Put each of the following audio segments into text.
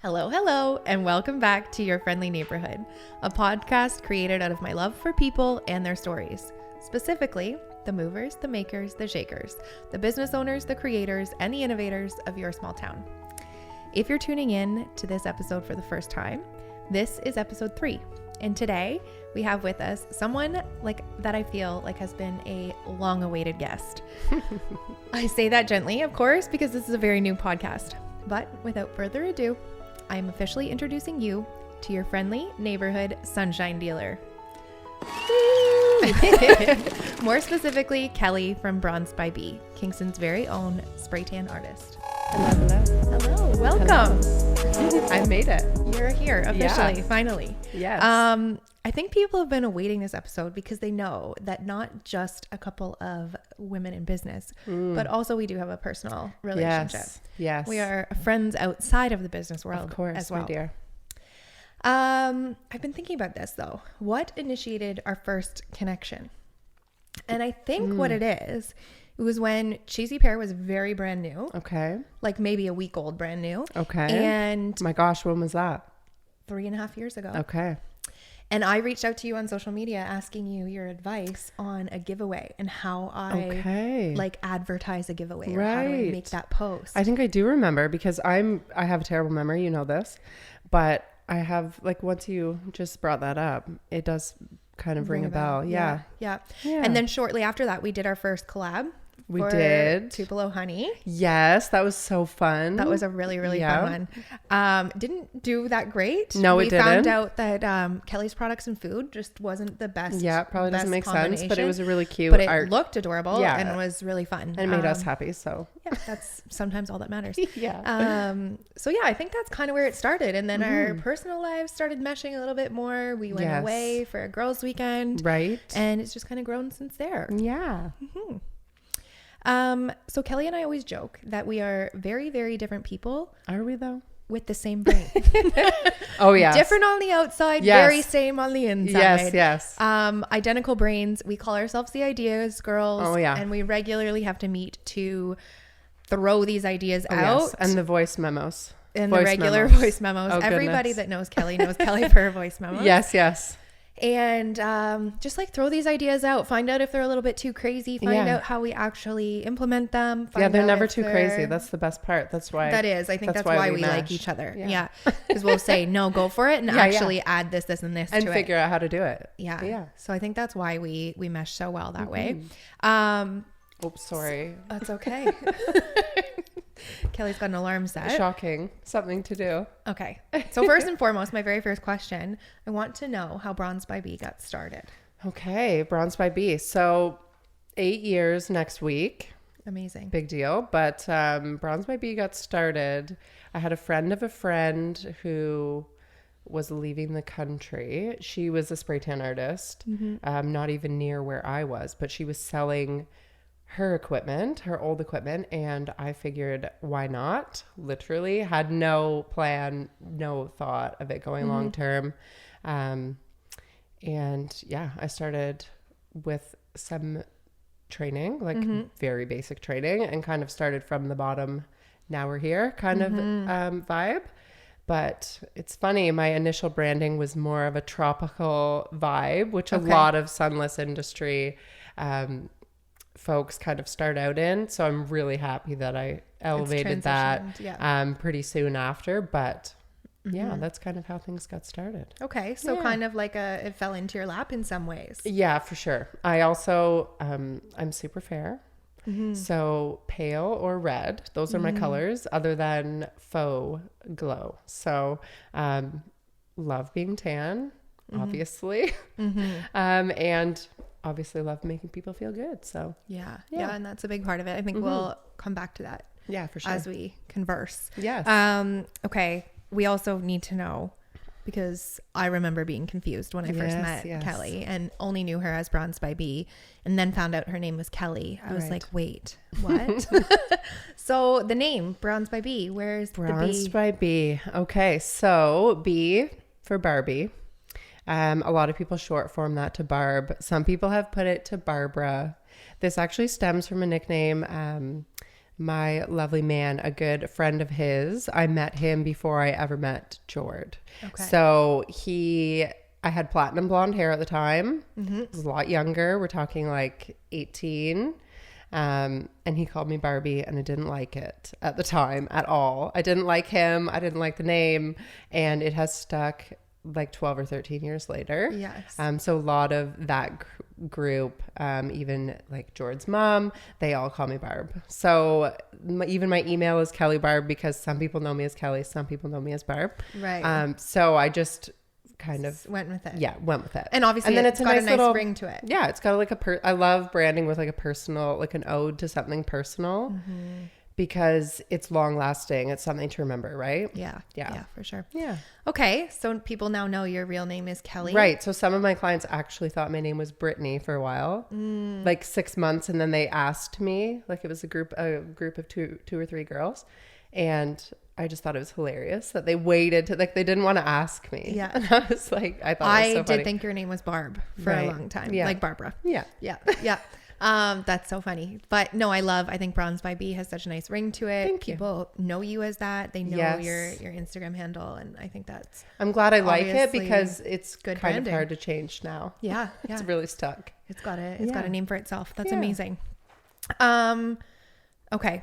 Hello, hello, and welcome back to Your Friendly Neighborhood, a podcast created out of my love for people and their stories. Specifically, the movers, the makers, the shakers, the business owners, the creators, and the innovators of your small town. If you're tuning in to this episode for the first time, this is episode 3. And today we have with us someone that I feel like has been a long-awaited guest. I say that gently, of course, because this is a very new podcast. But without further ado, I'm officially introducing you to your friendly neighborhood sunshine dealer. More specifically, Kelly from Bronzed by B, Kingston's very own spray tan artist. Hello. Welcome. Hello. I made it. You're here officially, finally. Yes. I think people have been awaiting this episode because they know that not just a couple of women in business, but also we do have a personal relationship. Yes. We are friends outside of the business world, of course, as well. my dear. I've been thinking about this though. What initiated our first connection? And I think what it was when Cheesy Pear was very brand new. Okay. Like maybe a week old, brand new. Okay. And my gosh, when was that? 3.5 years ago. Okay. And I reached out to you on social media asking you your advice on a giveaway and how I advertise a giveaway or how do I make that post. I think I do remember because I have a terrible memory, you know this, but I have once you just brought that up, it does kind of ring a bell. Yeah. And then shortly after that, we did our first collab. We did. Tupelo Honey. Yes, that was so fun. That was a really, really fun one. Didn't do that great. No, it didn't. We found out that Kelly's products and food just wasn't the best. Yeah, probably doesn't make sense, but it was a really cute But it art. looked adorable and was really fun. And it made us happy, so. Yeah, that's sometimes all that matters. So I think that's kind of where it started. And then our personal lives started meshing a little bit more. We went away for a girls' weekend. Right. And it's just kind of grown since there. Yeah. So Kelly and I always joke that we are very, very different people. Are we though? With the same brain. Oh yeah. Different on the outside, very same on the inside. Yes. Identical brains. We call ourselves the Ideas Girls. Oh yeah. And we regularly have to meet to throw these ideas out. Yes. And the voice memos. And the regular voice memos. Oh, everybody that knows Kelly for her voice memos. Yes. And just throw these ideas out, find out if they're a little bit too crazy, find out how we actually implement them. They're never too crazy. That's the best part. That's why. That is. I think that's why we like each other. Yeah. Because we'll say, no, go for it and actually add this, and this and to figure out how to do it. Yeah. So I think that's why we mesh so well that way. Oops, sorry. That's okay. Kelly's got an alarm set. Shocking. Something to do. Okay. So first and foremost, my very first question, I want to know how Bronzed by B got started. Okay. Bronzed by B. So 8 years next week. Amazing. Big deal. But Bronzed by B got started. I had a friend of a friend who was leaving the country. She was a spray tan artist, not even near where I was, but she was selling her equipment, her old equipment, and I figured, why not? Literally had no plan, no thought of it going long term. And I started with some training, very basic training, and kind of started from the bottom. Now we're here kind of vibe. But it's funny, my initial branding was more of a tropical vibe, which a lot of sunless industry folks kind of start out in. So I'm really happy that I elevated that pretty soon after. But that's kind of how things got started. Okay. So kind of it fell into your lap in some ways. Yeah, for sure. I also, I'm super fair. So pale or red, those are my colors other than faux glow. So love being tan, obviously. And obviously love making people feel good. So yeah, and that's a big part of it. I think we'll come back to that for sure as we converse. Yes. Okay, we also need to know, because I remember being confused when I first met Kelly and only knew her as Bronzed by B, and then found out her name was Kelly. I was like, wait, what? So the name Bronzed by B, where's the B? Bronzed by B. Okay, so B for Barbie. A lot of people short form that to Barb. Some people have put it to Barbara. This actually stems from a nickname my lovely man, a good friend of his. I met him before I ever met Jord. Okay. So I had platinum blonde hair at the time. Mm-hmm. I was a lot younger. We're talking like 18. And he called me Barbie, and I didn't like it at the time at all. I didn't like him. I didn't like the name, and it has stuck like 12 or 13 years later. Yes. So a lot of that group, even like Jord's mom, they all call me Barb. So even my email is Kelly Barb, because some people know me as Kelly, some people know me as Barb. Right. So I just kind of went with it. Yeah, went with it. And obviously, then it's got a nice little ring to it. Yeah, it's got like I love branding with like a personal, like an ode to something personal, because it's long lasting. It's something to remember, right? Yeah, for sure. Yeah. Okay, so people now know your real name is Kelly. Right. So some of my clients actually thought my name was Brittany for a while, like 6 months, and then they asked me, like it was a group of two or three girls, and I just thought it was hilarious that they waited to, like, they didn't want to ask me. Yeah. And I was like, I thought it was so funny. did think your name was Barb for a long time. Yeah. Like Barbara. Yeah. Yeah. That's so funny. But no, I think Bronze by B has such a nice ring to it. Thank you. People know you as that. They know Yes. your Instagram handle. And I think that's I'm glad I like it, obviously because it's good kind branding. of hard to change now. yeah. It's really stuck. It's got a name for itself. That's Yeah. amazing. Okay.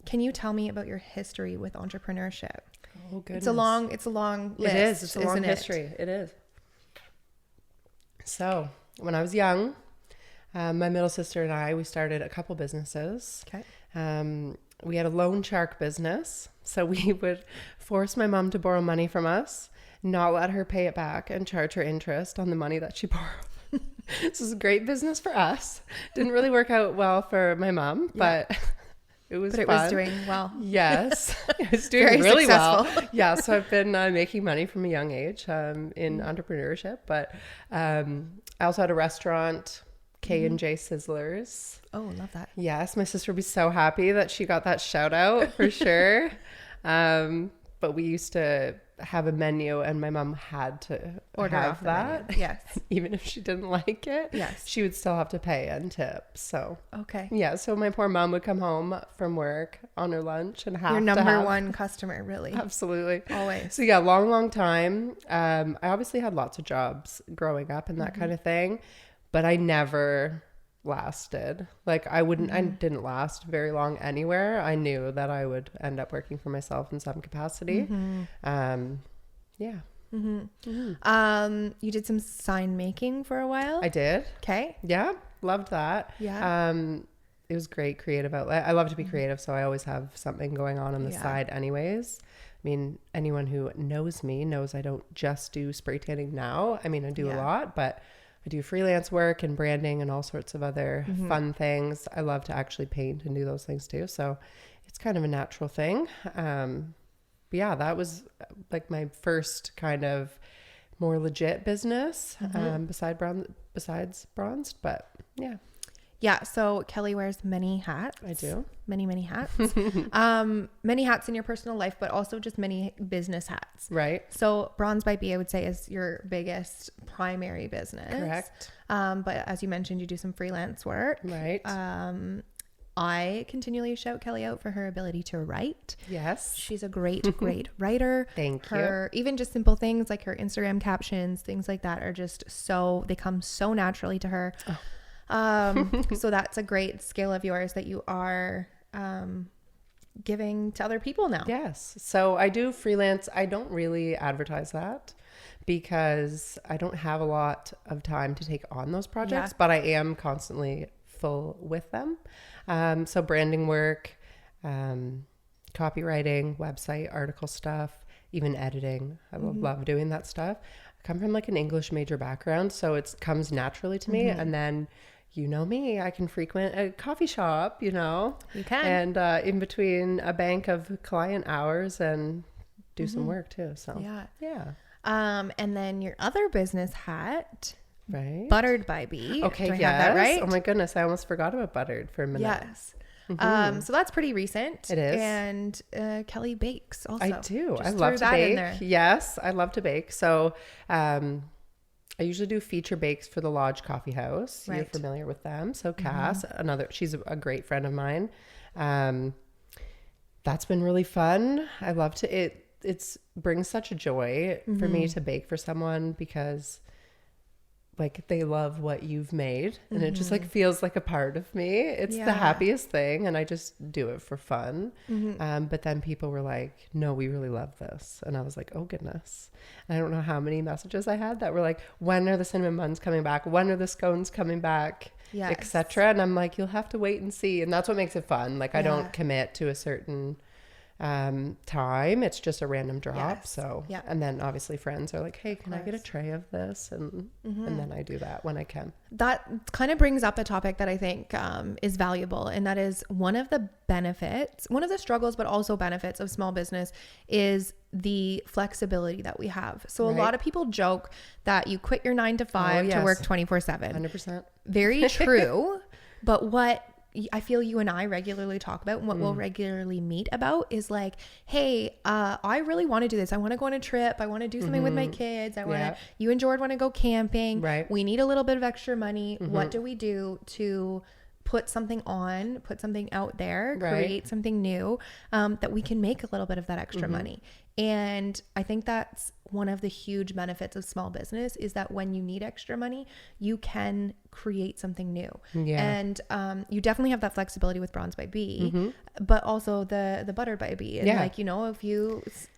Can you tell me about your history with entrepreneurship? Oh, goodness. It's a long list. It is. It's a long isn't it? history. It is. So when I was young, my middle sister and I, we started a couple businesses. Okay. We had a loan shark business. So we would force my mom to borrow money from us, not let her pay it back, and charge her interest on the money that she borrowed. This was a great business for us. Didn't really work out well for my mom, but it was fun. It was doing well. Yes. It was doing Very really successful. well. Yeah. So I've been making money from a young age in entrepreneurship, but I also had a restaurant, K&J Sizzlers. Oh, love that. Yes. My sister would be so happy that she got that shout out for sure. But we used to have a menu, and my mom had to Order have off the that. menu. Yes. Even if she didn't like it, Yes. she would still have to pay and tip. So Okay. yeah, so my poor mom would come home from work on her lunch and have Your to number have, one customer, really. absolutely. Always. So yeah, long time. I obviously had lots of jobs growing up and that kind of thing, but I never lasted. Like I didn't last very long anywhere. I knew that I would end up working for myself in some capacity. Yeah. You did some sign making for a while. I did. Okay. Yeah. Loved that. Yeah. It was great creative outlet. I love to be creative, so I always have something going on the side anyways. I mean, anyone who knows me knows I don't just do spray tanning now. I mean, I do a lot, but I do freelance work and branding and all sorts of other fun things. I love to actually paint and do those things too. So it's kind of a natural thing. But yeah, that was like my first kind of more legit business besides Bronzed. But yeah. Yeah. So Kelly wears many hats. I do. Many hats. Many hats in your personal life, but also just many business hats. Right. So Bronze by B, I would say, is your biggest primary business. Correct. But as you mentioned, you do some freelance work. Right. I continually shout Kelly out for her ability to write. Yes. She's a great writer. Thank you. Even just simple things like her Instagram captions, things like that are just they come so naturally to her. So that's a great skill of yours that you are giving to other people now. Yes. So I do freelance. I don't really advertise that because I don't have a lot of time to take on those projects, but I am constantly full with them. So branding work, copywriting, website, article stuff, even editing. I love doing that stuff. I come from like an English major background, so it comes naturally to me. And then, you know me, I can frequent a coffee shop, you know. You can. And in between a bank of client hours and do some work too. So yeah. And then your other business hat, right? Buttered by B. Okay, Do I have that right? Oh my goodness, I almost forgot about Buttered for a minute. Yes. So that's pretty recent. It is. And Kelly bakes also. I do. Just I love threw to that in bake. there. Yes, I love to bake. So I usually do feature bakes for the Lodge Coffee House. You're Right. familiar with them. So Cass, she's a great friend of mine. That's been really fun. I love to, it's brings such a joy for me to bake for someone because like they love what you've made and it just like feels like a part of me. It's the happiest thing and I just do it for fun. But then people were like, no, we really love this. And I was like, oh goodness. And I don't know how many messages I had that were like, when are the cinnamon buns coming back? When are the scones coming back? Yes. Etc. And I'm like, you'll have to wait and see. And that's what makes it fun. Like I don't commit to a certain time. It's just a random drop. Yes. So and then obviously friends are like, hey, can I get a tray of this? And then I do that when I can. That kind of brings up a topic that I think is valuable, and that is one of the benefits, one of the struggles, but also benefits of small business is the flexibility that we have. So a lot of people joke that you quit your 9 to 5 to work 24/7. 100%. Very true. But what I feel you and I regularly talk about and what we'll regularly meet about is like, hey, I really want to do this. I want to go on a trip. I want to do something with my kids. I want to, you and George want to go camping. Right. We need a little bit of extra money. What do we do to put something on, put something out there, create something new that we can make a little bit of that extra money? And I think that's one of the huge benefits of small business is that when you need extra money, you can create something new. And you definitely have that flexibility with Bronze by B, but also the Buttered by B. And like, you know,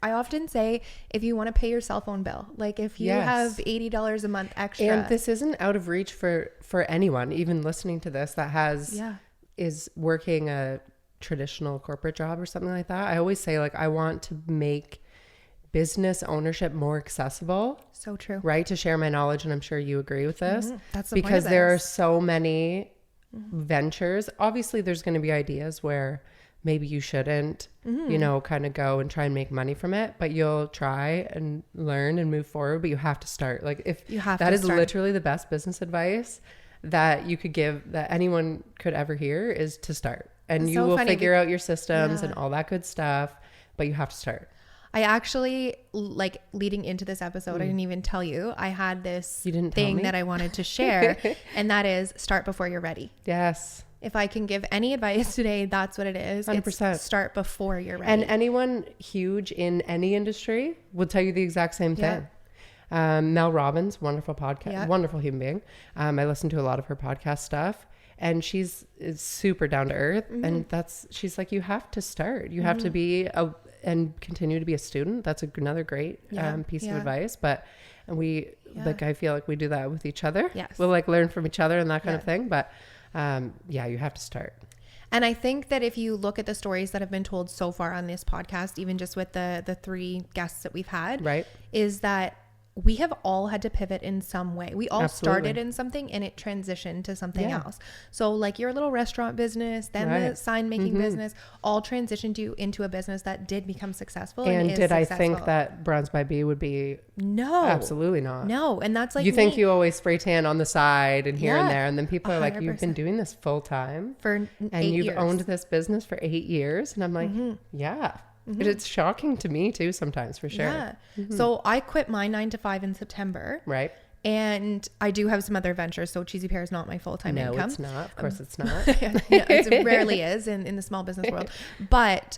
I often say, if you want to pay your cell phone bill, like if you have $80 a month extra. And this isn't out of reach for anyone, even listening to this, that is working a traditional corporate job or something like that. I always say, like, I want to make business ownership more accessible. So true. Right? To share my knowledge. And I'm sure you agree with this. That's the because point of there are this. so many ventures. Obviously, there's going to be ideas where maybe you shouldn't, you know, kind of go and try and make money from it, but you'll try and learn and move forward. But you have to start. Like if you have that to is start. literally the best business advice that you could give, that anyone could ever hear, is to start. And you will figure out your systems and all that good stuff, but you have to start. I actually, like, leading into this episode, I didn't even tell you, I had this thing that I wanted to share, and that is start before you're ready. Yes. If I can give any advice today, that's what it is. 100%. It's start before you're ready. And anyone huge in any industry will tell you the exact same thing. Mel Robbins, wonderful podcast, wonderful human being. I listen to a lot of her podcast stuff. And is super down to earth. And she's like, you have to start. You have to be and continue to be a student. That's another great piece of advice. But like, I feel like we do that with each other. Yes. We'll like learn from each other and that kind of thing. But you have to start. And I think that if you look at the stories that have been told so far on this podcast, even just with the 3 guests that we've had, is that we have all had to pivot in some way. We all started in something and it transitioned to something else. So like your little restaurant business, then the sign making business, all transitioned you into a business that did become successful. And did successful. I think that Bronze by B would be? No, absolutely not. No. And that's like, you think you always spray tan on the side and here and there. And then people are 100%. Like, you've been doing this full time for 8 and you've years. Owned this business for 8 years. And I'm like, it's shocking to me too sometimes, for sure. Yeah. So I quit my 9 to 5 in September. Right. And I do have some other ventures. So Cheesy Pear is not my full-time income. No, it's not. Of course it's not. It rarely is in the small business world. But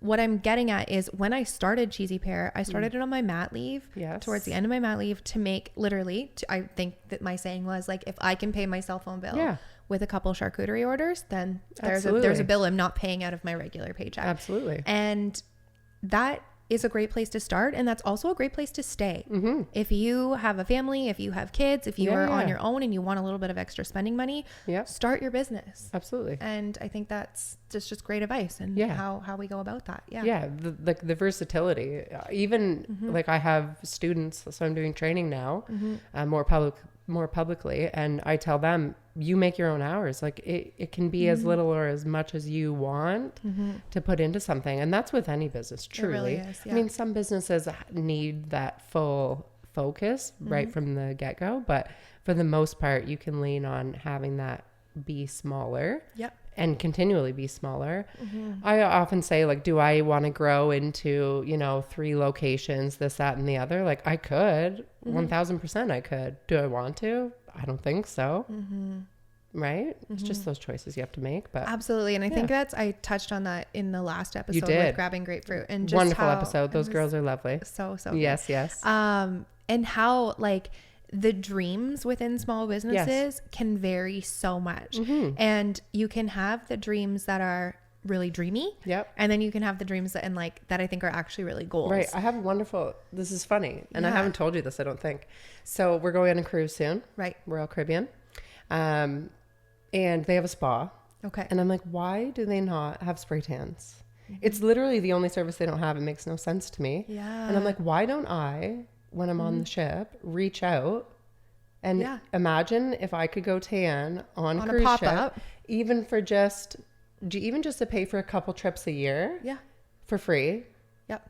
what I'm getting at is when I started Cheesy Pear, I started it on my mat leave. Yes. Towards the end of my mat leave to make I think that my saying was like, if I can pay my cell phone bill with a couple charcuterie orders, then there's a bill I'm not paying out of my regular paycheck. Absolutely. And that is a great place to start. And that's also a great place to stay. If you have a family, if you have kids, if you are on your own and you want a little bit of extra spending money, start your business. Absolutely. And I think that's just great advice and how we go about that. The versatility, even like I have students, so I'm doing training now, more publicly, and I tell them, you make your own hours. Like it can be as little or as much as you want to put into something. And that's with any business, truly. It really is, I mean, some businesses need that full focus right from the get-go, but for the most part, you can lean on having that be smaller and continually be smaller. I often say, like, do I want to grow into, 3 locations, this, that, and the other? Like, I could, 1000% I could. Do I want to? I don't think so. Right? It's just those choices you have to make. But absolutely. And I think I touched on that in the last episode with grabbing grapefruit, and just wonderful episode. Those girls are lovely. So yes, good. yes. And how, like, the dreams within small businesses can vary so much. And you can have the dreams that are really dreamy. Yep. And then you can have the dreams that I think are actually really goals. Right. I have this is funny. And I haven't told you this, I don't think. So we're going on a cruise soon. Right. Royal Caribbean. And they have a spa. Okay. And I'm like, why do they not have spray tans? It's literally the only service they don't have. It makes no sense to me. Yeah. And I'm like, why don't I, when I'm on the ship, reach out and imagine if I could go tan on a cruise ship, even just to pay for a couple trips a year. Yeah. For free. Yep.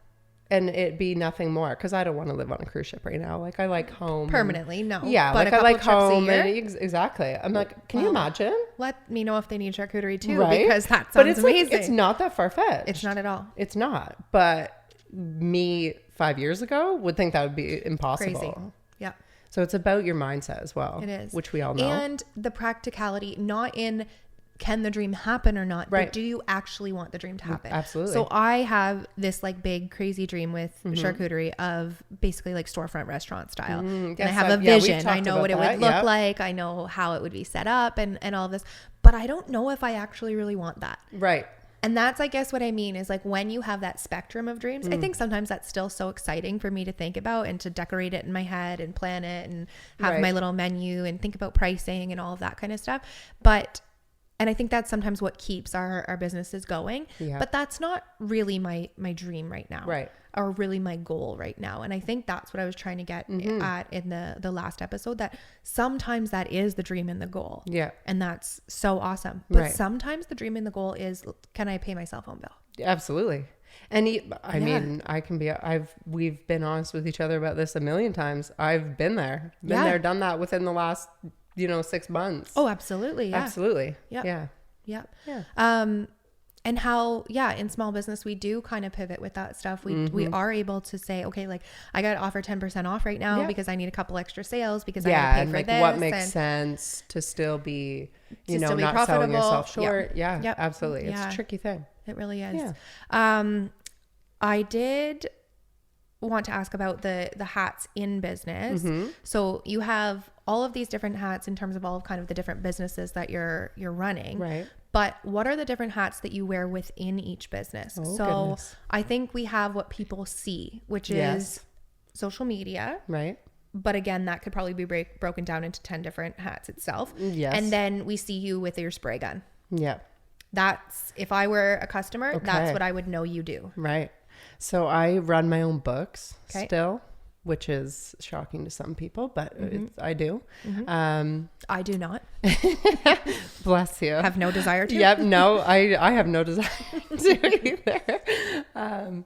And it be nothing more, because I don't want to live on a cruise ship right now. Like, I like home permanently. No. Yeah, but like I like home. And exactly. I'm like, can you imagine? Let me know if they need charcuterie too, right? Because that sounds amazing. Like, it's not that far fetched. It's not at all. It's not. But me 5 years ago would think that would be impossible. Crazy. Yeah. So it's about your mindset as well. It is, which we all know, and the practicality, not in can the dream happen or not, right? But do you actually want the dream to happen? Absolutely. So I have this like big crazy dream with charcuterie of basically like storefront restaurant style. And I have a vision. I know what it would look like. I know how it would be set up and all of this, but I don't know if I actually really want that. Right. And that's, I guess, what I mean is like when you have that spectrum of dreams, I think sometimes that's still so exciting for me to think about and to decorate it in my head and plan it and have my little menu and think about pricing and all of that kind of stuff. And I think that's sometimes what keeps our businesses going. Yeah. But that's not really my dream right now. Right. Or really my goal right now. And I think that's what I was trying to get at in the last episode, that sometimes that is the dream and the goal. Yeah. And that's so awesome. But sometimes the dream and the goal is, can I pay my cell phone bill? Absolutely. And I mean, we've been honest with each other about this a million times. I've been there, done that within the last 6 months. Oh, absolutely. Yeah. Absolutely. Yep. Yeah. Yep. Yeah. And how, in small business, we do kind of pivot with that stuff. We are able to say, okay, like I got to offer 10% off right now because I need a couple extra sales because I got to pay for this. What makes sense to still be, not selling yourself short. Yeah. Yep. Absolutely. It's a tricky thing. It really is. Yeah. I did want to ask about the hats in business. So you have all of these different hats in terms of all of kind of the different businesses that you're running. Right. But what are the different hats that you wear within each business? Oh, so goodness. I think we have what people see, which is social media. Right. But again, that could probably be broken down into 10 different hats itself. Yes. And then we see you with your spray gun. Yeah. That's, if I were a customer, that's what I would know you do. Right. So I run my own books still, which is shocking to some people, but I do. I do not. Bless you. Have no desire to. Yep. No, I have no desire to either.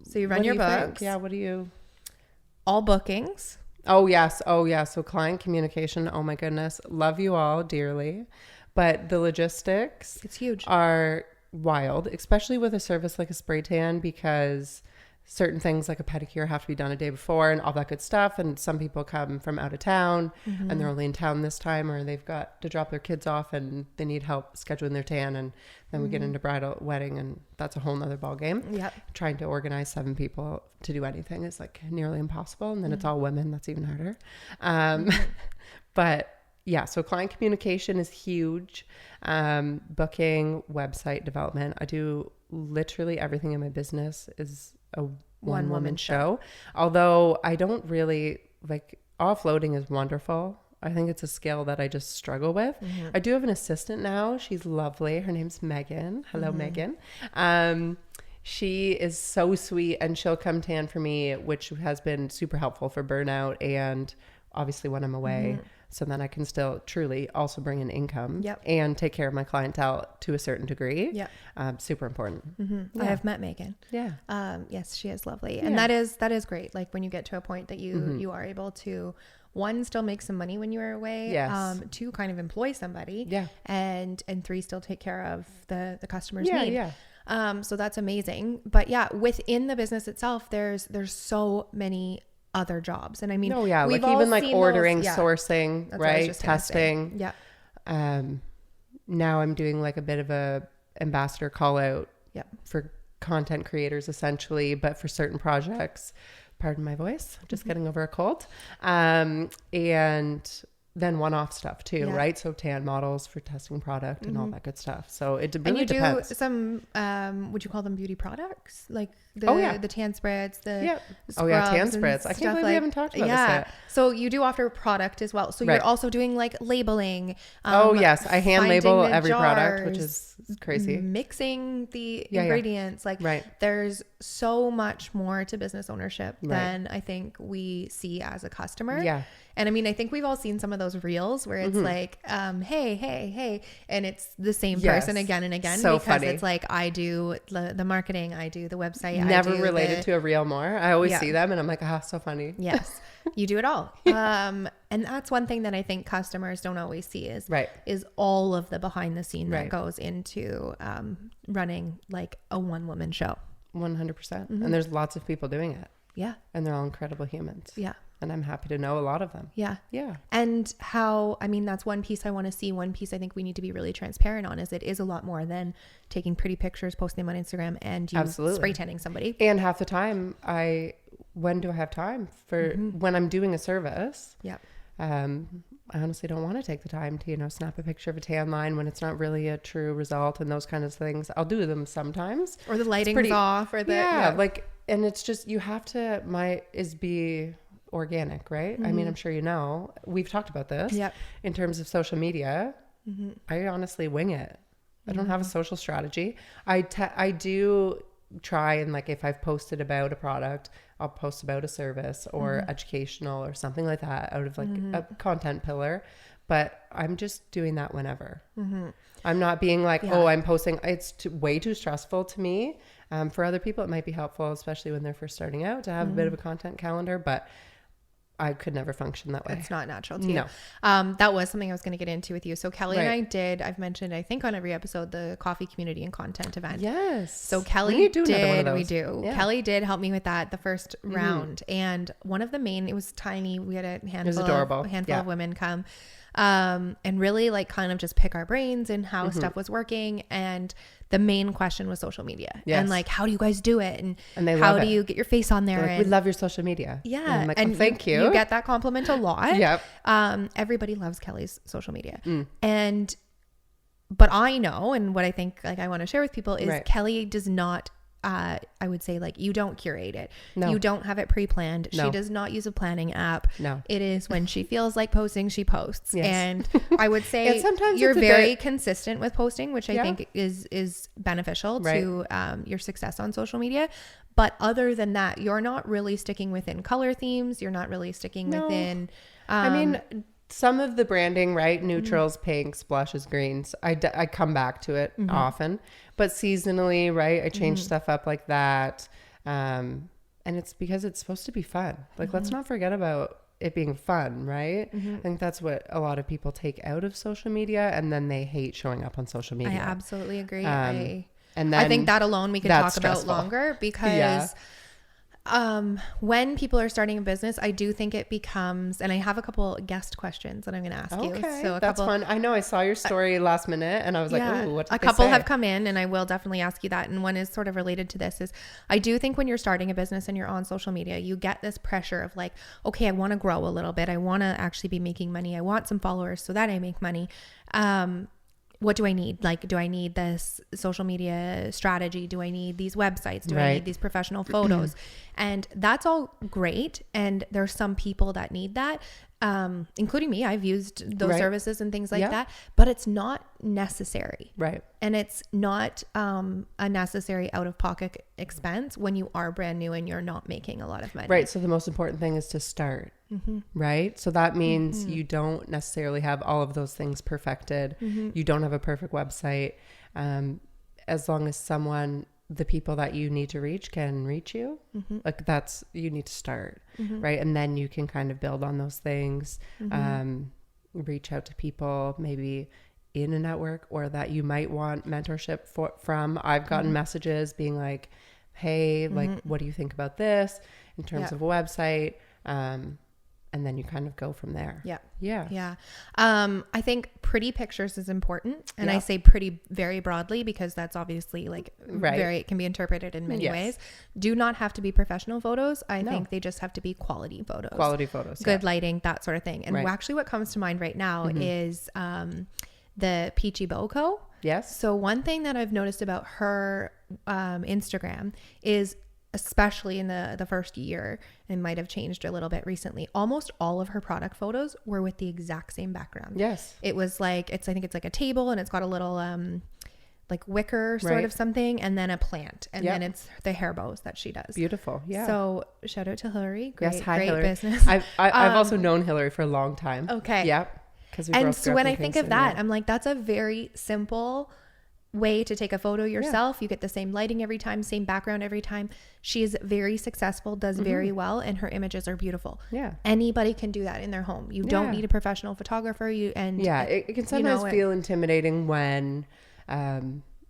So you run your books. Think? Yeah. What do you? All bookings. Oh, yes. Oh, yeah. So client communication. Oh, my goodness. Love you all dearly. But the logistics. It's huge. Are wild, especially with a service like a spray tan, because certain things like a pedicure have to be done a day before and all that good stuff. And some people come from out of town and they're only in town this time, or they've got to drop their kids off and they need help scheduling their tan. And then we get into bridal wedding, and that's a whole nother ball game. Yep. Trying to organize 7 people to do anything is like nearly impossible. And then it's all women. That's even harder. But yeah, so client communication is huge. Booking, website development. I do literally everything in my business is a one woman show. Although I don't really offloading is wonderful. I think it's a skill that I just struggle with. I do have an assistant now. She's lovely. Her name's Megan. Hello, Megan. She is so sweet, and she'll come tan for me, which has been super helpful for burnout and obviously when I'm away. So then I can still truly also bring in income Yep. and take care of my clientele to a certain degree. Yep. Super important. Mm-hmm. I have met Megan. Yeah. Yes, she is lovely. And that is great. Like when you get to a point that you are able to, one, still make some money when you are away. Yes. Two, kind of employ somebody. Yeah. And three, still take care of the customer's Yeah. need. Yeah. So that's amazing. But yeah, within the business itself, there's so many other jobs. And I mean, like even like ordering, sourcing, right? Testing. Yeah. Now I'm doing like a bit of a ambassador call out for content creators essentially, but for certain projects, pardon my voice, just getting over a cold. And then one-off stuff too, right? So tan models for testing product and all that good stuff. So it really depends. Do some, would you call them beauty products? Like the tan spreads, the scrubs tan spreads. I can't believe we haven't talked about this yet. So you do offer product as well. So you're also doing like labeling. Yes. I hand label every product, which is crazy. Mixing the ingredients. Like there's so much more to business ownership than I think we see as a customer. Yeah. And I mean, I think we've all seen some of those reels where it's like, hey, and it's the same person again and again, so because funny. It's like, I do the marketing, I do the website. Never related to a reel more. I always see them and I'm like, so funny. Yes. You do it all. And that's one thing that I think customers don't always see is all of the behind the scene that goes into running like a one-woman show. 100%. And there's lots of people doing it. Yeah. And they're all incredible humans. Yeah. And I'm happy to know a lot of them. Yeah. Yeah. And that's one piece I want to see. One piece I think we need to be really transparent on is it is a lot more than taking pretty pictures, posting them on Instagram and you spray tanning somebody. And half the time when do I have time for when I'm doing a service? Yeah. I honestly don't want to take the time to, snap a picture of a tan line when it's not really a true result and those kinds of things. I'll do them sometimes. Or the lighting's off or and it's just, you have to, be organic, right? I mean, I'm sure we've talked about this in terms of social media. I honestly wing it. I don't have a social strategy. I do try and like, if I've posted about a product, I'll post about a service or educational or something like that out of like a content pillar, but I'm just doing that whenever. I'm not being like, I'm posting. It's way too stressful to me. For other people, it might be helpful, especially when they're first starting out, to have a bit of a content calendar, but I could never function that way. It's not natural to you. No. That was something I was going to get into with you. So Kelly and I've mentioned, I think on every episode, the coffee community and content event. Yes. So Kelly we do. Yeah. Kelly did help me with that the first round. And one of the main, it was tiny. We had a handful of women come. And really like kind of just pick our brains and how stuff was working. And the main question was social media and like, how do you guys do it? And how do you get your face on there? Like, we love your social media. Yeah. And I'm like, thank you. You get that compliment a lot. Yep. Everybody loves Kelly's social media. But I know, and what I think like I want to share with people is Kelly does not, I would say like you don't curate it. No. You don't have it pre-planned. No. She does not use a planning app. No. It is when she feels like posting, she posts. Yes. And I would say sometimes you're very consistent with posting, which I think is beneficial to your success on social media. But other than that, you're not really sticking within color themes. You're not really sticking within... I mean... Some of the branding, right? Neutrals, pinks, blushes, greens. I come back to it often, but seasonally, right? I change stuff up like that. And it's because it's supposed to be fun. Like, let's not forget about it being fun, right? I think that's what a lot of people take out of social media, and then they hate showing up on social media. I absolutely agree. And then I think that alone we could talk about longer because... when people are starting a business, I do think it becomes, and I have a couple guest questions that I'm going to ask you. So that's fun. I know I saw your story last minute and I was like, ooh, what did they say? A couple have come in and I will definitely ask you that. And one is sort of related to this is I do think when you're starting a business and you're on social media, you get this pressure of like, okay, I want to grow a little bit. I want to actually be making money. I want some followers so that I make money. What do I need? Like, do I need this social media strategy? Do I need these websites? Do I need these professional photos? And that's all great. And there's some people that need that. including me, I've used those Right. services and things like Yeah. that, but it's not necessary. Right. And it's not a necessary out-of-pocket expense when you are brand new and you're not making a lot of money. Right. So the most important thing is to start. Right. So that means you don't necessarily have all of those things perfected. You don't have a perfect website. As long as the people that you need to reach can reach you, like you need to start. Right. And then you can kind of build on those things, reach out to people maybe in a network or that you might want mentorship from. I've gotten messages being like, hey, like, what do you think about this in terms of a website? And then you kind of go from there. Yeah. Yeah. Yeah. I think pretty pictures is important. And I Yeah. say pretty very broadly because that's obviously like Right. it can be interpreted in many Yes. ways. Do not have to be professional photos. I No. think they just have to be quality photos. Quality photos. Good lighting, that sort of thing. And Right. actually what comes to mind right now is the Peachy Boco. Yes. So one thing that I've noticed about her Instagram is, especially in the first year, and might have changed a little bit recently, almost all of her product photos were with the exact same background. Yes. It was like, I think it's like a table and it's got a little like wicker sort Right. of something, and then a plant, and Yep. then it's the hair bows that she does. Beautiful. Yeah. So shout out to Hillary. Great, yes. Hi, great Hillary. business. I've also known Hillary for a long time. Okay. Yep. Because we And both so grew up when in I think Kingston, of that, yeah. I'm like, that's a very simple way to take a photo yourself. You get the same lighting every time, same background every time. She is very successful, does very well, and her images are beautiful. Yeah. Anybody can do that in their home. You don't Yeah. need a professional photographer. It can sometimes feel intimidating when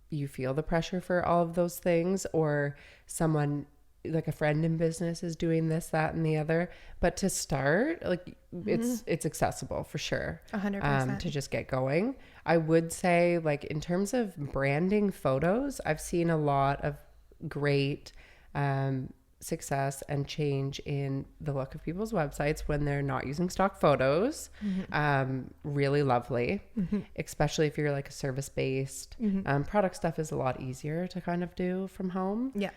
you feel the pressure for all of those things, or someone like a friend in business is doing this, that, and the other. But to start, like it's accessible for sure. 100%. To just get going. I would say, like, in terms of branding photos, I've seen a lot of great success and change in the look of people's websites when they're not using stock photos. Really lovely, especially if you're like a service-based. Product stuff is a lot easier to kind of do from home. Yeah.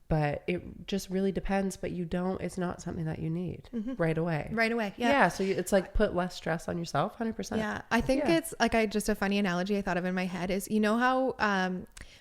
But it just really depends, but it's not something that you need right away. Right away. Yeah. Yeah. So it's like put less stress on yourself, 100%. Yeah. I think it's like, just a funny analogy I thought of in my head is, you know how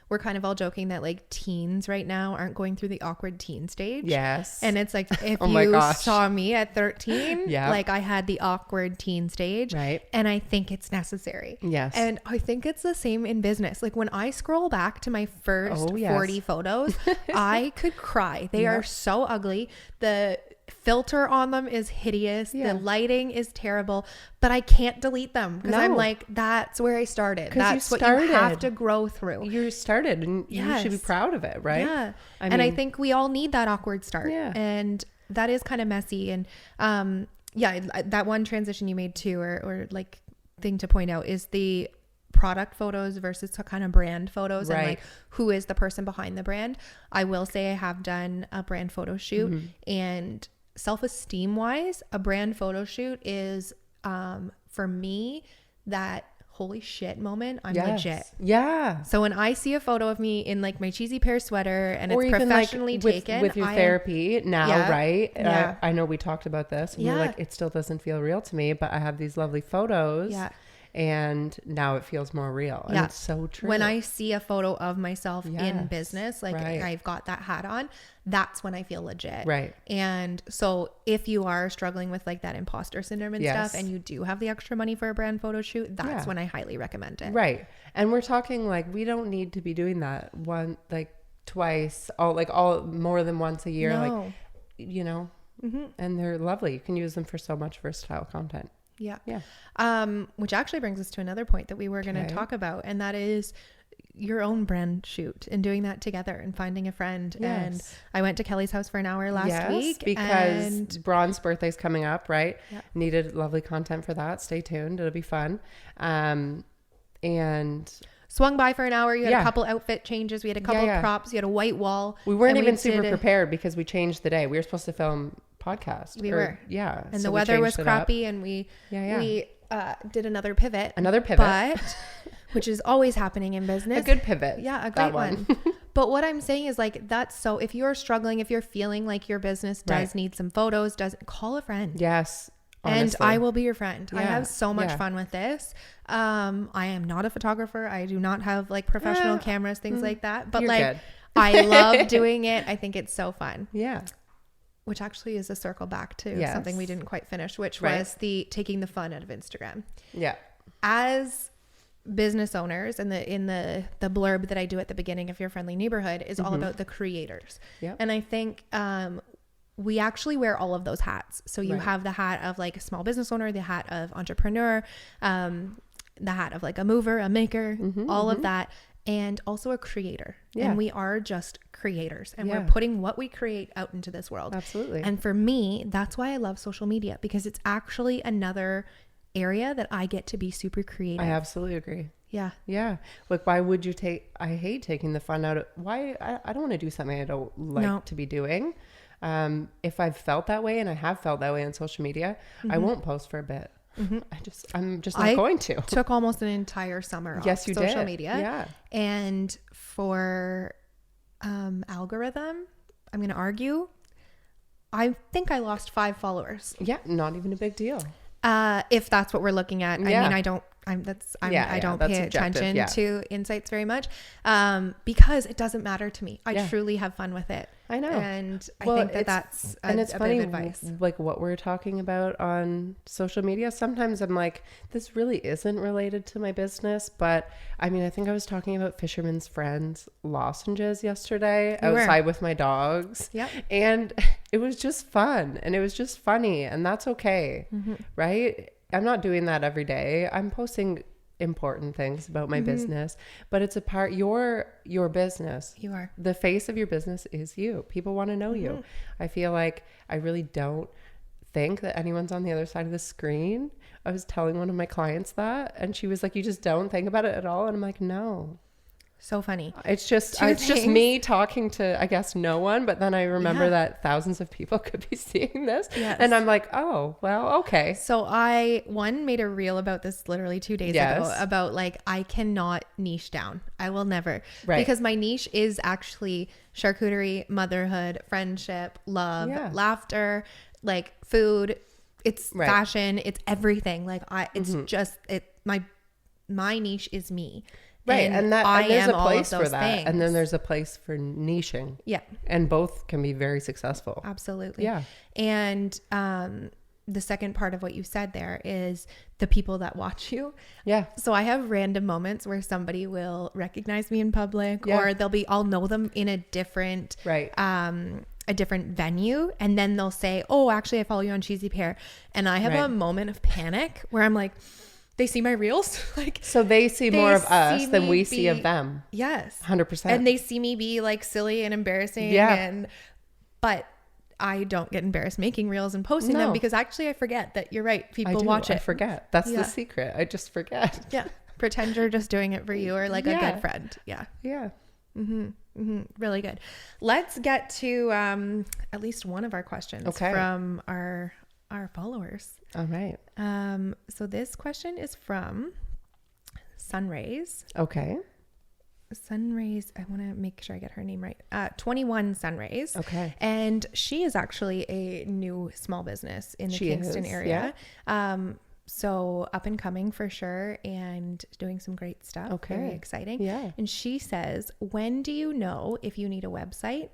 we're kind of all joking that like teens right now aren't going through the awkward teen stage. Yes. And it's like, if Oh my you gosh. saw me at 13, Yeah. like I had the awkward teen stage. Right. And I think it's necessary. Yes. And I think it's the same in business. Like when I scroll back to my first 40 photos, I could cry. They are so ugly. The filter on them is hideous. Yeah. The lighting is terrible, but I can't delete them because I'm No. like, that's where I started. 'Cause you That's what you have started. to grow through. You started and you should be Yes. proud of it, right? Yeah. I And I mean- think we all need that awkward start. Yeah. And that is kind of messy. And that one transition you made too, or like thing to point out is the product photos versus kind of brand photos, and like who is the person behind the brand. I will say I have done a brand photo shoot, and self-esteem wise, a brand photo shoot is for me that holy shit moment. I'm legit. Yeah. So when I see a photo of me in like my cheesy pear sweater and Or it's even professionally like taken with your therapy now, Yeah. right? Yeah. I know we talked about this and you're like, it still doesn't feel real to me, but I have these lovely photos. Yeah. And now it feels more real. And it's so true. When I see a photo of myself in Yes. business, like Right. I've got that hat on, that's when I feel legit. Right. And so if you are struggling with like that imposter syndrome and Yes. stuff, and you do have the extra money for a brand photo shoot, that's Yeah. when I highly recommend it. Right. And we're talking like, we don't need to be doing that twice, all more than once a year. No. Like, you know, and they're lovely. You can use them for so much versatile content. Yeah. Yeah. Which actually brings us to another point that we were going to talk about, and that is your own brand shoot and doing that together and finding a friend. Yes. And I went to Kelly's house for an hour last week because and Braun's birthday's coming up, right? Yeah. Needed lovely content for that. Stay tuned. It'll be fun. And swung by for an hour. You had Yeah. a couple outfit changes. We had a couple of props. You had a white wall. we weren't and even did super prepared because we changed the day. We were supposed to film podcast. We were. Yeah. And so the we weather was changed it up. crappy, and we did another pivot. But Which is always happening in business. a good pivot. Yeah, a great one. But what I'm saying is like, that's so, if you're struggling, if you're feeling like your business does need some photos, call a friend. Yes. honestly. And I will be your friend. I Yeah. have so much Yeah. fun with this. I am not a photographer. I do not have like professional cameras, things like that. But You're like, good. I love doing it. I think it's so fun. Yeah. Which actually is a circle back to Yes. something we didn't quite finish, which Right. was the taking the fun out of Instagram. Yeah. As business owners, and in the blurb that I do at the beginning of Your Friendly Neighborhood is all about the creators. Yep. And I think we actually wear all of those hats. So you Right. have the hat of like a small business owner, the hat of entrepreneur, the hat of like a mover, a maker, all of that, and also a creator. Yeah. And we are just creators, and Yeah. we're putting what we create out into this world. Absolutely. And for me, that's why I love social media, because it's actually another area that I get to be super creative. I absolutely agree. Yeah. Yeah. Like, why would you I hate taking the fun out of, I don't want to do something I don't like to be doing. If I've felt that way, and I have felt that way on social media, I won't post for a bit. I'm just not going to. Took almost an entire summer off Yes, you social did. media. Yeah. And for algorithm, I'm going to argue, I think I lost 5 followers. Yeah. Not even a big deal. If that's what we're looking at. Yeah. I mean, I don't that's pay subjective, attention to insights very much, because it doesn't matter to me. I truly have fun with it. I know. And I Well, think that's and it's a funny, bit of advice. like what we're talking about on social media. Sometimes I'm like, this really isn't related to my business, but I mean, I think I was talking about Fisherman's Friends lozenges yesterday outside with my dogs. Yep. And it was just fun, and it was just funny, and that's okay. Right? I'm not doing that every day. I'm posting important things about my business, but it's a part, your business. You are. The face of your business is you. People want to know you. I feel like I really don't think that anyone's on the other side of the screen. I was telling one of my clients that, and she was like, you just don't think about it at all? And I'm like, no. So funny. It's just things. me talking to, I guess, no one. But then I remember that thousands of people could be seeing this. Yes. And I'm like, oh, well, okay. So I made a reel about this literally 2 days ago, about like, I cannot niche down. I will never. Right. Because my niche is actually charcuterie, motherhood, friendship, love, laughter, like food. It's fashion. It's everything. Like it's just my niche is me. Right. And there's a place for that. Things. And then there's a place for niching. Yeah. And both can be very successful. Absolutely. Yeah. And the second part of what you said there is the people that watch you. Yeah. So I have random moments where somebody will recognize me in public, or I'll know them in a different, a different venue. And then they'll say, oh, actually I follow you on Cheesy Pear. And I have a moment of panic where I'm like, they see my reels. Like, so they see more of us than we see of them. Yes. 100%. And they see me be like silly and embarrassing. Yeah. But I don't get embarrassed making reels and posting them, because actually I forget that you're right. People watch it. I forget. That's the secret. I just forget. Yeah. Pretend you're just doing it for you, or like a good friend. Yeah. Yeah. Really good. Let's get to at least one of our questions from our followers. All right. So this question is from Sunrays. Okay. Sunrays, I want to make sure I get her name right. 21 Sunrays. Okay. And she is actually a new small business in the Kingston area. Yeah. So up and coming for sure, and doing some great stuff. Okay. Very exciting. Yeah. And she says, when do you know if you need a website?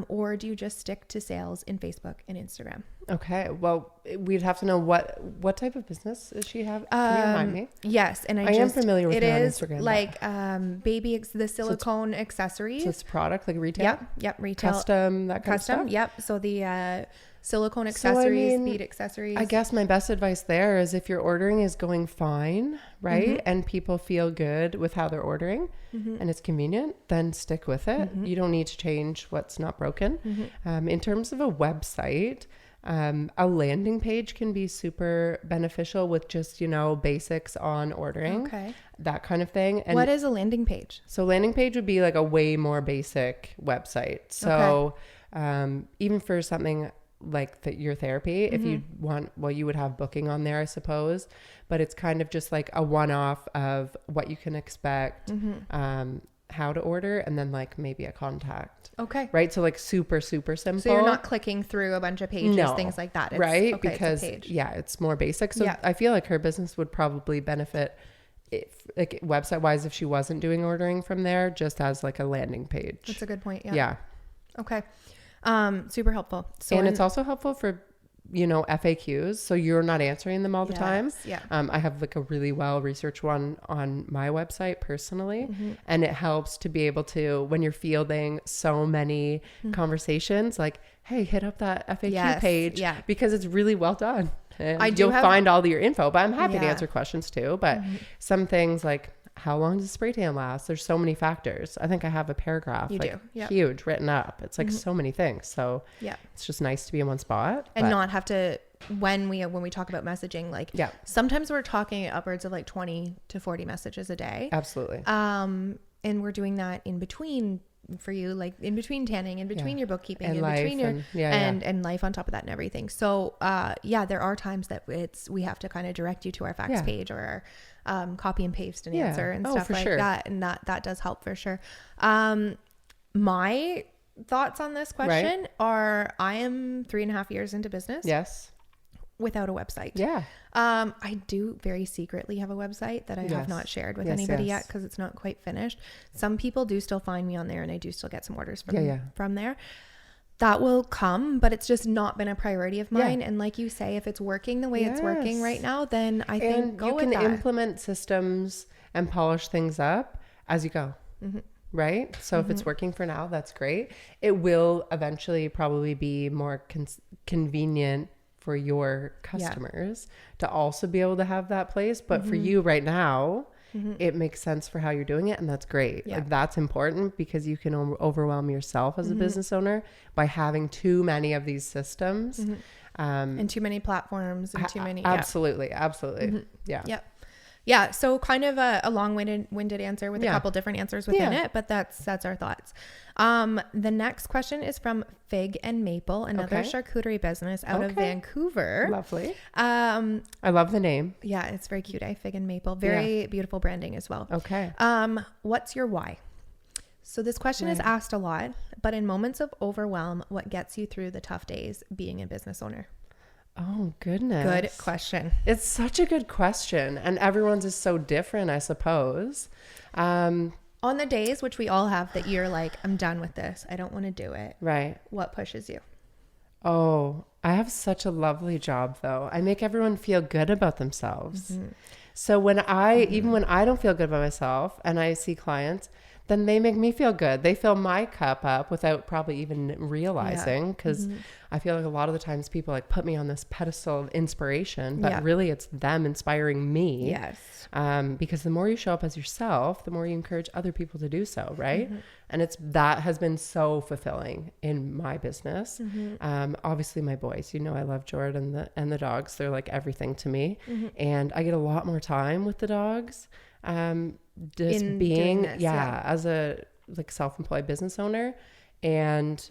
Or do you just stick to sales in Facebook and Instagram? Okay. Well, we'd have to know what type of business does she have? Can you remind me? Yes. And I am familiar with her on Instagram. Like, the silicone accessories. So it's product, like retail? Yep. Retail. Custom, that kind of stuff? Yep. So the, silicone accessories, bead accessories. I guess my best advice there is, if your ordering is going fine, right? And people feel good with how they're ordering and it's convenient, then stick with it. You don't need to change what's not broken. In terms of a website, a landing page can be super beneficial with just, basics on ordering, that kind of thing. And what is a landing page? So landing page would be like a way more basic website. So even for something like your therapy, if you want, you would have booking on there, I suppose, but it's kind of just like a one-off of what you can expect, how to order, and then like maybe a contact. Okay. Right. So like super simple. So you're not clicking through a bunch of pages, things like that. Right. Okay, because it's more basic. So I feel like her business would probably benefit if, like, website wise, if she wasn't doing ordering from there, just as like a landing page. That's a good point. Yeah. Okay. Super helpful. So and it's also helpful for, you know, FAQs. So you're not answering them all the time. Yeah. I have like a really well researched one on my website personally. And it helps to be able to, when you're fielding so many conversations, like, hey, hit up that FAQ page because it's really well done. And you'll find all your info, but I'm happy to answer questions too. But some things like, how long does spray tan last? There's so many factors. I think I have a paragraph huge written up. It's like so many things. So it's just nice to be in one spot and not have to, when we talk about messaging, like sometimes we're talking upwards of like 20 to 40 messages a day. Absolutely. And we're doing that in between for you, like in between tanning, in between your bookkeeping, and in between your and life on top of that and everything. So there are times that we have to kind of direct you to our facts page or our copy and paste an answer and stuff like that, and that does help for sure. My thoughts on this question are, I am 3.5 years into business without a website. I do very secretly have a website that I have not shared with anybody yet because it's not quite finished. Some people do still find me on there, and I do still get some orders from there. That will come, but it's just not been a priority of mine. And like you say, if it's working the way it's working right now, then I think you can implement systems and polish things up as you go. Right? So if it's working for now, that's great. It will eventually probably be more convenient for your customers to also be able to have that place. But for you right now, it makes sense for how you're doing it. And that's great. Like, that's important because you can overwhelm yourself as a business owner by having too many of these systems. And too many platforms and too many. Absolutely. Yeah. So kind of a long-winded answer with a couple different answers within it, but that's our thoughts. The next question is from Fig and Maple, another charcuterie business out of Vancouver. Lovely. I love the name. Yeah, it's very cute. Fig and Maple. Very beautiful branding as well. Okay. What's your why? So this question is asked a lot, but in moments of overwhelm, what gets you through the tough days being a business owner? Oh, goodness. Good question. It's such a good question. And everyone's is so different, I suppose. On the days, which we all have, that you're like, I'm done with this, I don't want to do it. Right. What pushes you? Oh, I have such a lovely job, though. I make everyone feel good about themselves. So when even when I don't feel good about myself and I see clients, then they make me feel good. They fill my cup up without probably even realizing, because I feel like a lot of the times people like put me on this pedestal of inspiration, but really it's them inspiring me. Yes. Because the more you show up as yourself, the more you encourage other people to do so, right? And that has been so fulfilling in my business. Obviously my boys, you know, I love Jordan and the dogs. They're like everything to me. And I get a lot more time with the dogs. Just being this, as a like self-employed business owner. And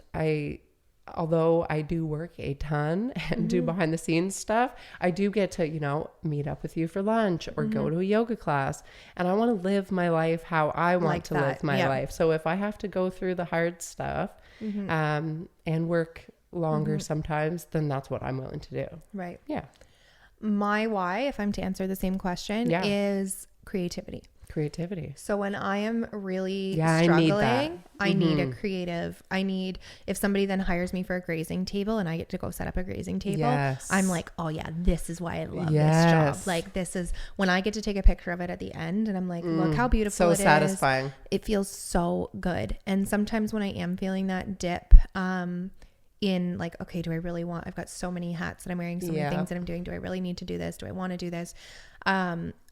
although I do work a ton and do behind the scenes stuff, I do get to, you know, meet up with you for lunch or go to a yoga class, and I want to live my life how I want to live my life. So if I have to go through the hard stuff and work longer sometimes, then that's what I'm willing to do. Right. Yeah. My why, if I'm to answer the same question, is creativity. So when I am really struggling, I need a creative. If somebody then hires me for a grazing table and I get to go set up a grazing table, I'm like, oh yeah, this is why I love this job. Like, this is when I get to take a picture of it at the end and I'm like, look how beautiful it is. So satisfying. It feels so good. And sometimes when I am feeling that dip, in like, okay, do I really want, I've got so many hats that I'm wearing, so many things that I'm doing. Do I really need to do this? Do I want to do this?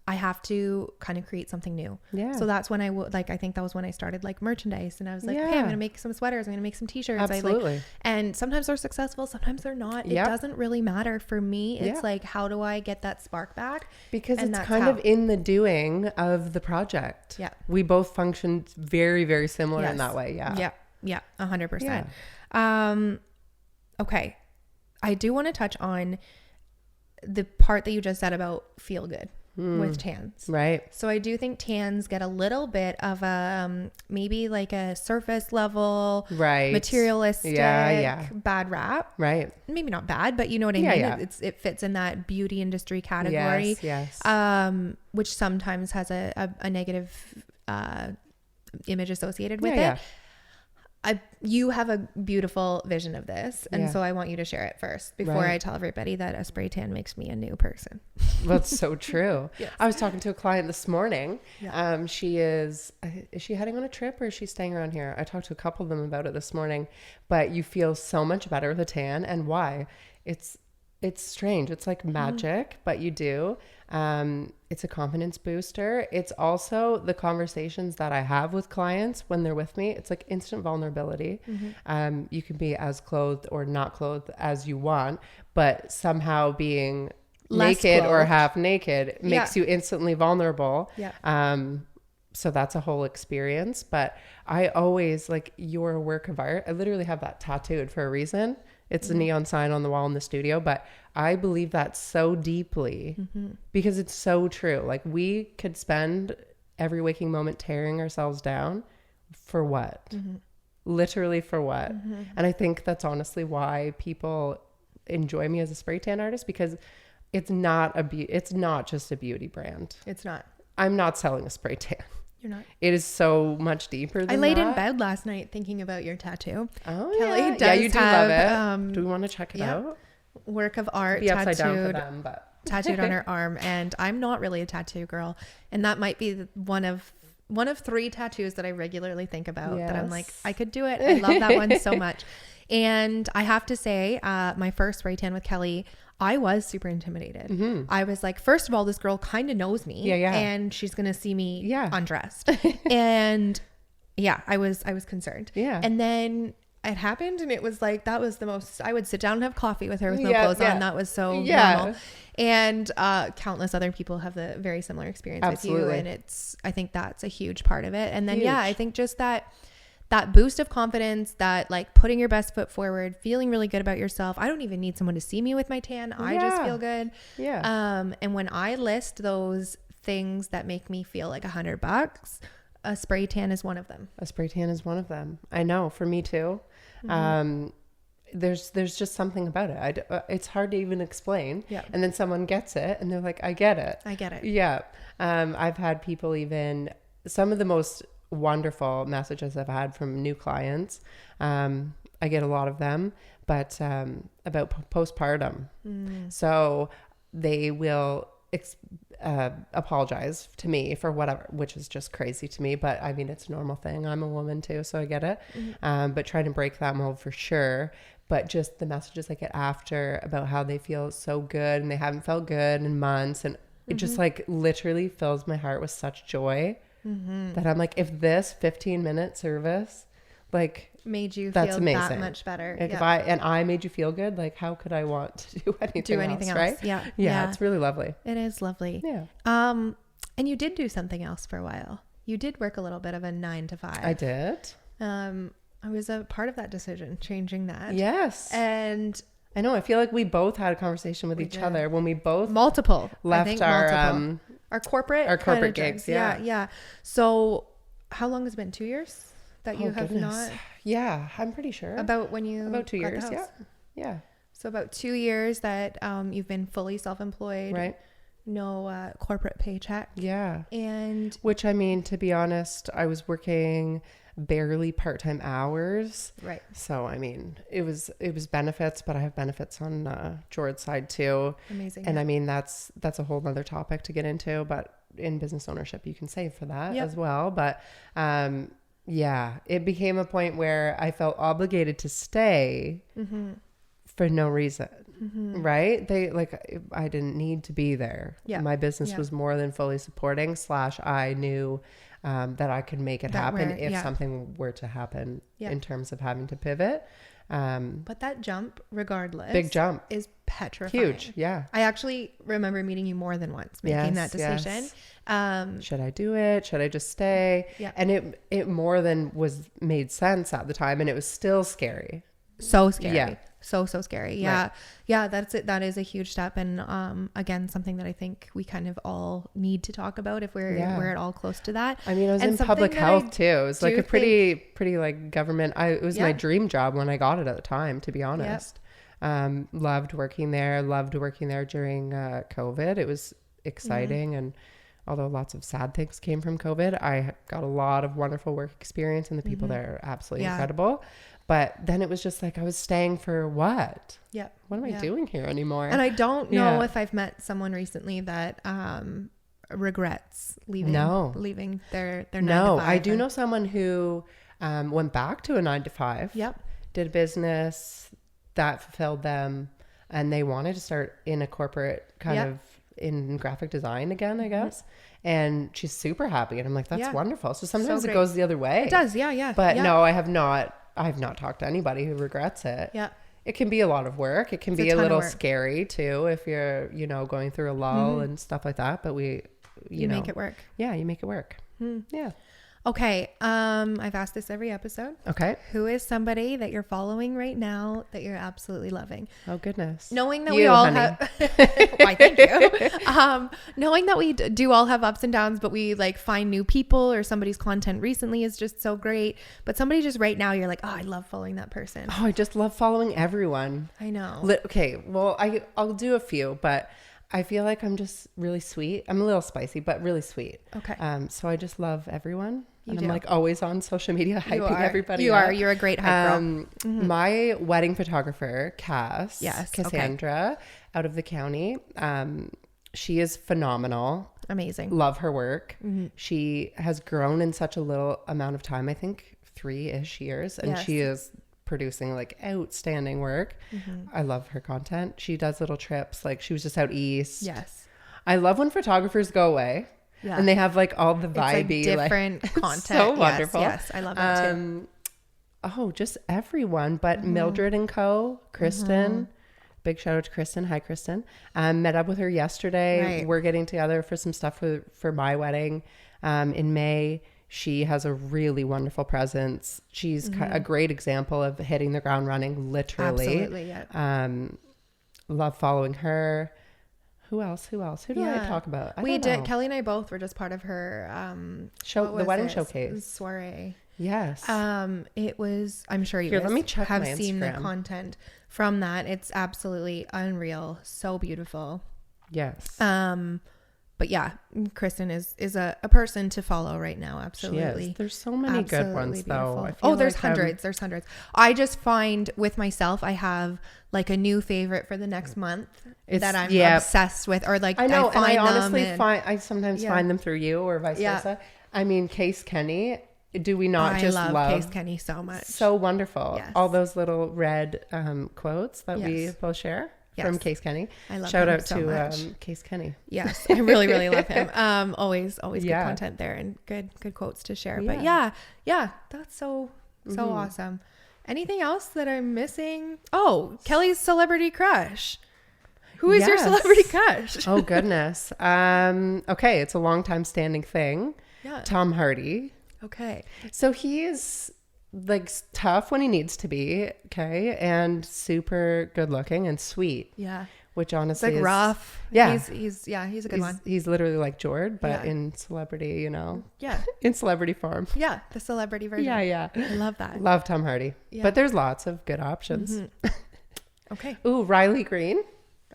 I have to kind of create something new. Yeah. So that's when I think that was when I started like merchandise, and I was like, okay, I'm going to make some sweaters. I'm going to make some t-shirts. Absolutely. And sometimes they're successful. Sometimes they're not. It doesn't really matter for me. It's like, how do I get that spark back? Because it's kind of in the doing of the project. Yeah. We both function very, very similar in that way. Yeah. Yeah. 100%. Okay. I do want to touch on the part that you just said about feel good. with tans. Right. So I do think tans get a little bit of a maybe like a surface level, Right. materialistic, Yeah. bad rap. Right. Maybe not bad, but you know what I mean? Yeah. It fits in that beauty industry category. Yes. Which sometimes has a negative image associated with it. Yeah. You have a beautiful vision of this, and so I want you to share it first before I tell everybody that a spray tan makes me a new person. That's so true. Yes. I was talking to a client this morning. Yeah. She is she heading on a trip or is she staying around here? I talked to a couple of them about it this morning, but you feel so much better with a tan. And why? It's strange. It's like magic, but you do. It's a confidence booster. It's also the conversations that I have with clients when they're with me. It's like instant vulnerability. You can be as clothed or not clothed as you want, but somehow being Less naked or clothed. half naked makes you instantly vulnerable. Yeah. So that's a whole experience. But I always like, you're a work of art. I literally have that tattooed for a reason. It's a neon sign on the wall in the studio, but I believe that so deeply because it's so true. Like we could spend every waking moment tearing ourselves down for what? Literally for what? And I think that's honestly why people enjoy me as a spray tan artist, because it's not just a beauty brand. It's not. I'm not selling a spray tan. You're not. It is so much deeper than I laid in that. bed last night thinking about your tattoo. Oh, Kelly yeah. does Yeah, you do have, love it. Do we want to check it out? Work of art Be upside down for tattooed them, but tattooed on her arm, and I'm not really a tattoo girl, and that might be one of 3 tattoos that I regularly think about that I'm like, I could do it. I love that one so much. And I have to say, my first spray tan with Kelly, I was super intimidated. I was like, first of all, this girl kind of knows me, and she's gonna see me undressed, and I was concerned. And then it happened, and it was like, that was the most, I would sit down and have coffee with her with no clothes on. That was so normal. And countless other people have the very similar experience with you, and I think that's a huge part of it. And then I think just that boost of confidence, that like putting your best foot forward, feeling really good about yourself. I don't even need someone to see me with my tan. I just feel good. And when I list those things that make me feel like $100, a spray tan is one of them. A spray tan is one of them. I know, for me too. There's just something about it. It's hard to even explain. And then someone gets it and they're like, I get it. I've had people, even some of the most wonderful messages I've had from new clients. I get a lot of them, but about postpartum. So they will apologize to me for whatever, which is just crazy to me, but I mean, it's a normal thing. I'm a woman too, so I get it. But trying to break that mold for sure. But just the messages I get after about how they feel so good and they haven't felt good in months, and it just like literally fills my heart with such joy that I'm like, if this 15-minute service like made you that's feel amazing. That much better, like if I made you feel good, like how could I want to do anything else, right? It's really lovely. It is lovely. And you did do something else for a while. You did work a little bit of a 9 to 5. I did. I was a part of that decision, changing that. Yes. And I know, I feel like we both had a conversation with each other when we both left our corporate gigs. Yeah. So how long has it been? 2 years that you have not? Yeah, I'm pretty sure. About 2 years. Yeah. So about 2 years that you've been fully self-employed. Right. No corporate paycheck. Yeah. And which, I mean, to be honest, I was working barely part-time hours. Right. So, I mean, it was benefits, but I have benefits on George's side too. Amazing. And I mean, that's a whole nother topic to get into, but in business ownership, you can save for that as well. But, it became a point where I felt obligated to stay for no reason. Right. I didn't need to be there. My business was more than fully supporting / I knew that I could make it happen if something were to happen in terms of having to pivot. But that jump, regardless, big jump, is petrifying. Huge. Yeah. I actually remember meeting you more than once making that decision. Should I do it? Should I just stay? And it more than made sense at the time, and it was still scary. so scary. Yeah. So scary. Yeah. Right. Yeah. That's it. That is a huge step. And, again, something that I think we kind of all need to talk about if we're at all close to that. I mean, I was and in public health too. It was like a pretty like government. It was my dream job when I got it at the time, to be honest. Loved working there during COVID. It was exciting. And although lots of sad things came from COVID, I got a lot of wonderful work experience, and the people there are absolutely incredible. But then it was just like, I was staying for what? Yeah. What am I doing here anymore? And I don't know if I've met someone recently that regrets leaving their 9 to 5. No, I do know someone who went back to a 9 to 5. Yep. Did a business that fulfilled them, and they wanted to start in a corporate kind of in graphic design again, I guess. And she's super happy, and I'm like, that's wonderful. So sometimes it goes the other way. It does. Yeah. But no, I have not talked to anybody who regrets it. Yeah. It can be a lot of work. It can be a little scary too if you're, going through a lull and stuff like that. But you make it work. Yeah, you make it work. Yeah. Okay. I've asked this every episode. Okay. Who is somebody that you're following right now that you're absolutely loving? Oh, goodness. Knowing that we all have, why, thank you. Knowing that we do all have ups and downs, but we like find new people, or somebody's content recently is just so great. But somebody just right now, you're like, oh, I love following that person. Oh, I just love following everyone. I know. Okay. Well, I'll do a few, but I feel like I'm just really sweet. I'm a little spicy, but really sweet. Okay. So I just love everyone. I'm like always on social media hyping everybody. You're a great hype girl. My wedding photographer, Cassandra, okay. out of the county. She is phenomenal. Amazing. Love her work. She has grown in such a little amount of time. I think 3-ish years, and she is producing like outstanding work. I love her content. She does little trips. Like she was just out east. Yes. I love when photographers go away. Yeah. And they have like all the vibey, different content. So wonderful. Yes, I love that too. Oh, just everyone. But Mildred and Co, Kristen, big shout out to Kristen. Hi, Kristen. Met up with her yesterday. Right. We're getting together for some stuff for my wedding in May. She has a really wonderful presence. She's a great example of hitting the ground running, literally. Absolutely, yeah. Love following her. Who else? Who do I talk about? We did. Kelly and I both were just part of her the wedding showcase soiree. Yes. It was. I'm sure you let me check have my seen Instagram. the content from that. It's absolutely unreal. So beautiful. Yes. But yeah, Kristen is a person to follow right now. Absolutely. She is. There's so many good ones though. There's hundreds. There's hundreds. I just find with myself, I have like a new favorite for the next month that I'm obsessed with, or like I know. I honestly I sometimes find them through you or vice versa. I mean, Case Kenny. Do we not just love Case Kenny so much? So wonderful. Yes. All those little red quotes that we both share. From Case Kenny. I love Shout him out so to much. Case Kenny. Yes, I really, really love him. Always good content there and good quotes to share. But yeah, that's so awesome. Anything else that I'm missing? Oh, Kelly's celebrity crush. Who is your celebrity crush? Oh goodness. Okay, it's a long time standing thing. Yeah. Tom Hardy. Okay. So he is like tough when he needs to be, okay, and super good looking and sweet. Yeah. Which honestly it's like is rough. Yeah. He's a good one. He's literally like Jord, but in celebrity, Yeah. In celebrity form. Yeah, the celebrity version. Yeah. I love that. Love Tom Hardy. Yeah. But there's lots of good options. Okay. Ooh, Riley Green.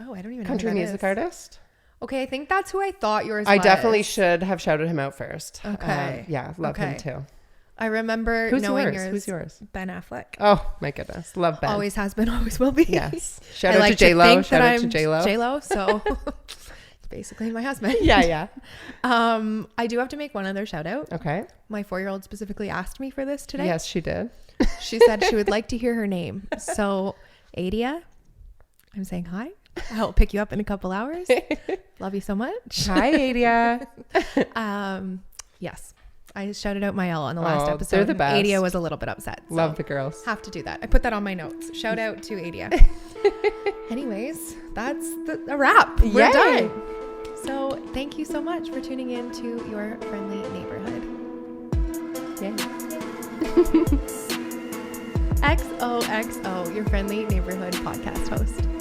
Oh, I don't even know country music artist. Okay, I think that's who I thought yours was. I definitely should have shouted him out first. Okay. Love him too. I remember knowing yours. Who's yours? Ben Affleck. Oh my goodness, love Ben. Always has been, always will be. Yes. Shout out to J-Lo. Shout out to J-Lo. J-Lo. So it's basically my husband. Yeah. I do have to make one other shout out. Okay. My 4-year-old specifically asked me for this today. Yes, she did. She said she would like to hear her name. So Adia, I'm saying hi. I'll pick you up in a couple hours. Love you so much. Hi, Adia. Yes. I shouted out my L on the last episode. They're the best. Adia was a little bit upset. So love the girls. Have to do that. I put that on my notes. Shout out to Adia. Anyways, that's a wrap. We're done. So thank you so much for tuning in to Your Friendly Neighborhood. Yay. XO. XOXO, your friendly neighborhood podcast host.